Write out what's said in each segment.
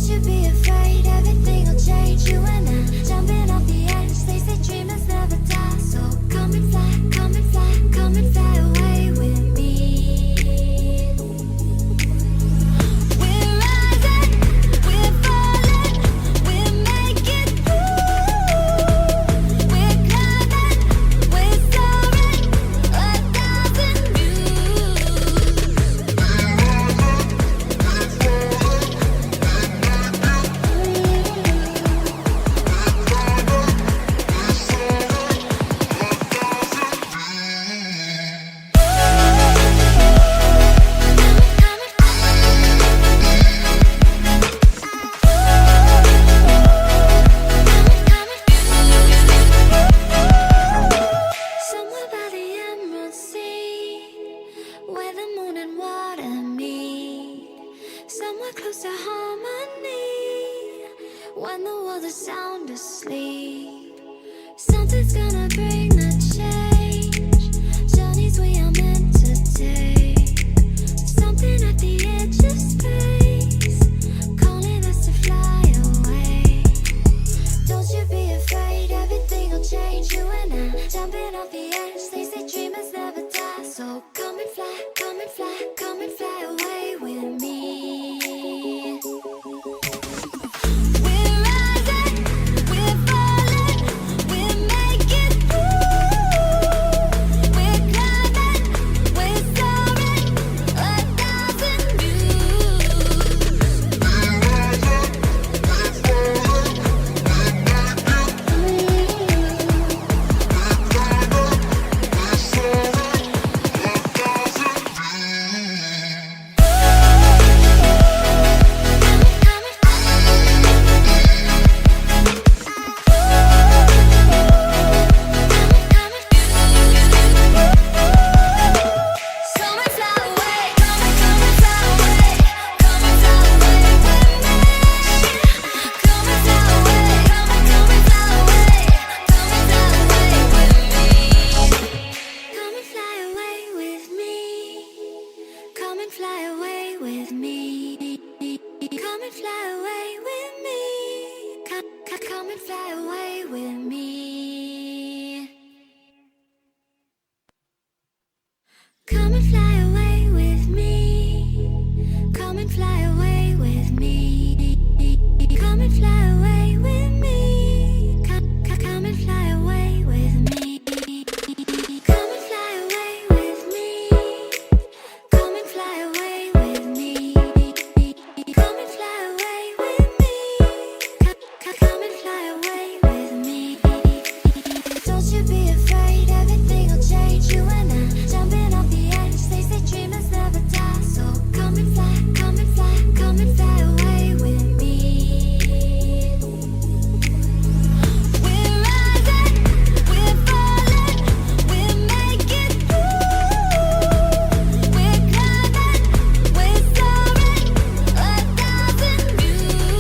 you be afraid, everything will change. You and I, jumping off the edge. They say dreamers never die. So come and fly, come and fly, come and fly away with me. We're rising, we're falling, we're making through. We're climbing, we're soaring, 1,000 views. Somewhere by the Emerald Sea, where the moon and water meet. Somewhere close to harmony, when the world is sound asleep. Something's gonna bring the change, journeys we are meant to take. Something at the edge of space, calling us to fly away. Don't you be afraid, everything will change. You and I, jumping off the edge. They say dreamers never die. So come and fly, come and fly, come and fly away with me. We're rising, we're falling, we're making through. We're climbing, we're soaring, 1,000 views. Come and fly away, come and fly away, come and fly away with me. Come and fly away, come and fly away, come and fly away with me. Come and fly away with me. Come and fly away with me. Come and fly away with me. Come and fly away with me. Come and fly away with me. Come and fly away with me. Come and fly away with me. Come and fly away with me. Come and fly away with me. Come and fly away with me. Come and fly away with me. Come and fly away with me. Don't you be afraid, everything will change. You and I, jumping off the edge. They say dreamers never die. So come and fly, come and fly, come and fly away with me. We're rising, we're falling, we're making through. We're climbing, we're soaring, 1,000 views.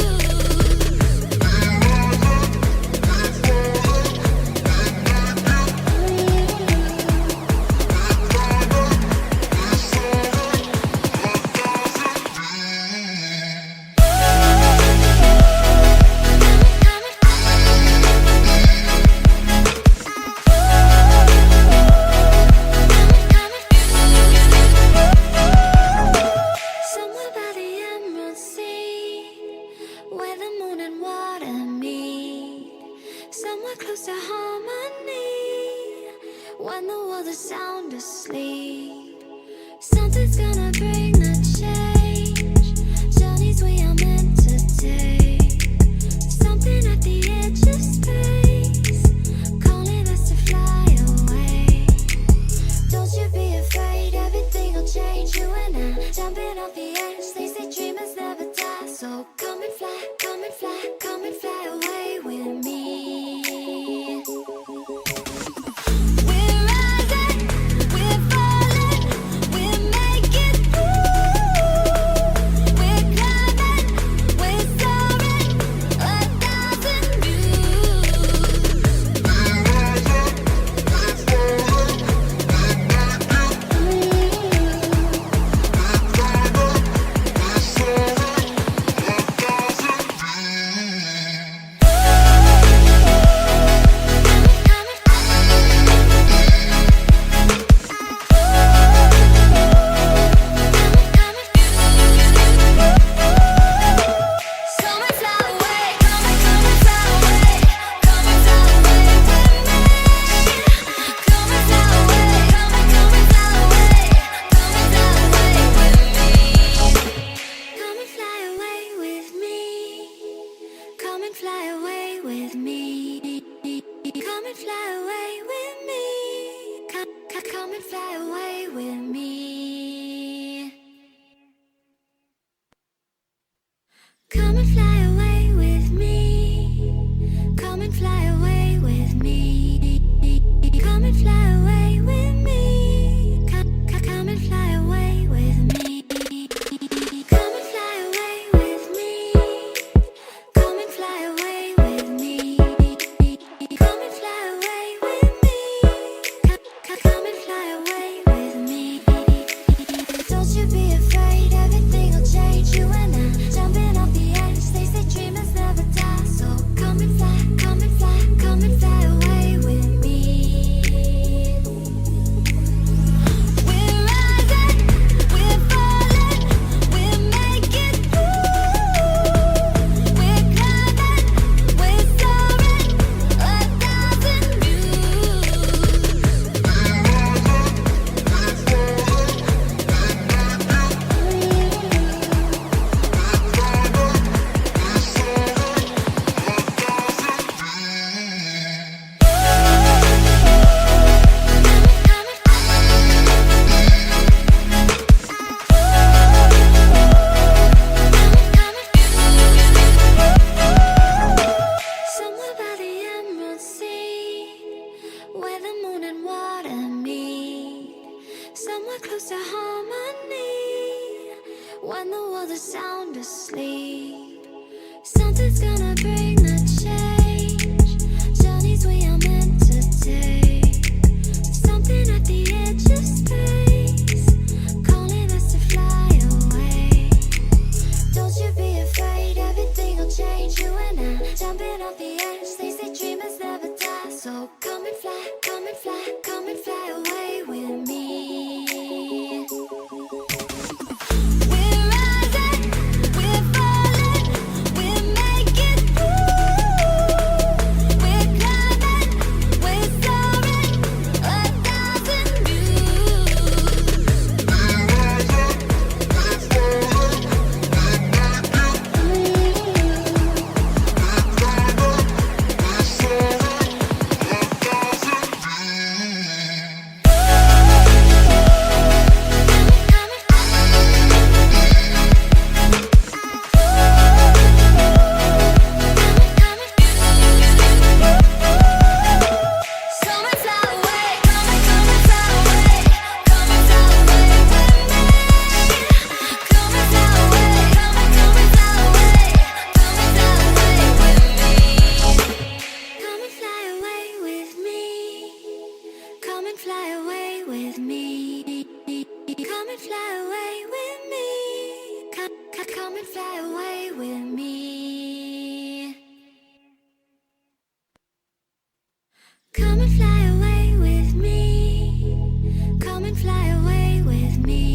Somewhere by the Emerald Sea, where the moon and water meet. Somewhere close to harmony, when the world is sound asleep. Something's gonna bring the change, journeys we are meant to take. Something at the edge of space, calling us to fly away. Don't you be afraid, everything will change. You and I, jumping off the edge. They say dreamers never die. So come and fly, come and fly, come and fly away with me. We're rising, we're falling, we're making through. We're climbing, we're soaring, 1,000 views. Come and fly away with me. Come and fly away with me. Come and fly away with me. Come and fly away with me. Come and fly away with me. Come and fly away with me. Come and fly away with me. Come and fly away with me. Don't you be afraid, everything will change. You and I jumping off the edge. They say dreamers never die. So come and fly, come and fly, come and fly away with me. We're rising, we're falling, we're making through. We're climbing, we're soaring, 1,000 views. Somewhere by the Emerald Sea, where the moon and water meet. Somewhere close to harmony, when the world is sound asleep. Something's gonna bring the change, journeys we are meant to take. Something at the edge of space, calling us to fly away. Don't you be afraid, everything will change. You and I jumping off the edge. They say dreamers never die. So come and fly, come and fly, come and fly away with me. We're rising, we're falling, we're making through. We're climbing, we're soaring, 1,000 views. Come and fly away, come and fly away, come and fly away with me. Come and fly away, come and fly away, come and fly away with me. Come and fly away with me. Come and fly away with me. Come and fly away with me. Come and fly away with me. Come and fly away with me. Come and fly away with me.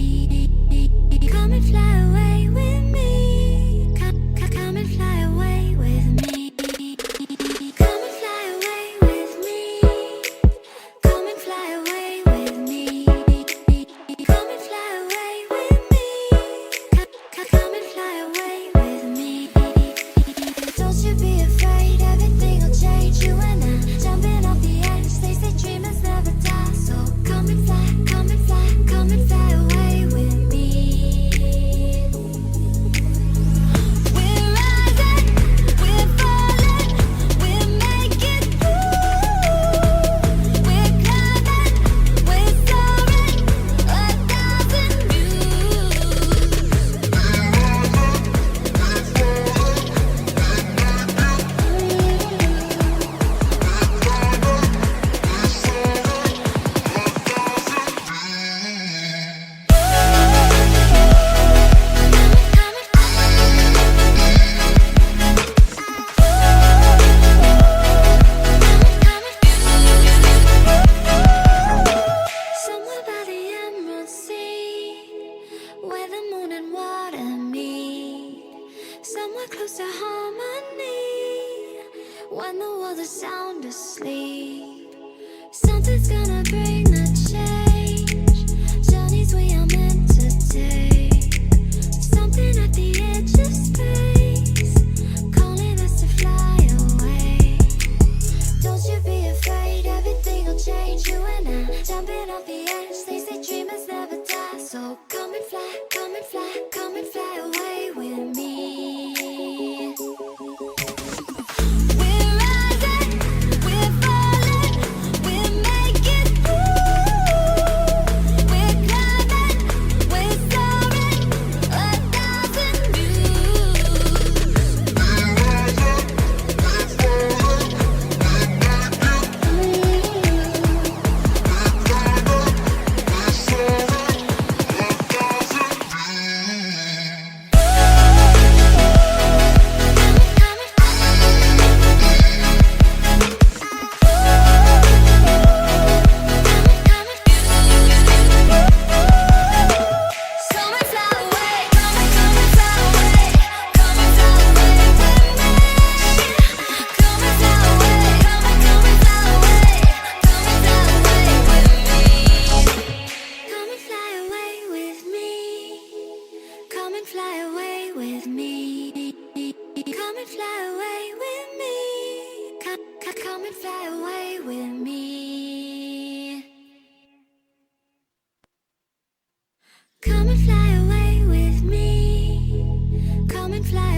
Come and fly away with me. Come and fly away with me. Come and fly away with me. Come and fly away with me. Come and fly away with me. Come and fly away with me. Don't you be afraid, everything will change. You and I jumping off the edge. They say dreamers never die. So come and fly, come and fly, come and fly away with me. We're rising, we're falling, we're making through. We're climbing, we're soaring, 1,000 views. Somewhere by the Emerald Sea, where the moon and water meet. Somewhere close to harmony, when the world is sound asleep. Something's gonna bring the change, journeys we are meant to take. Something at the edge of space, calling us to fly away. Don't you be afraid, everything will change. You and I jumping off the edge. They say dreamers never die. So come and fly, come and fly, come and fly away with me. Come and fly away with me. Come and fly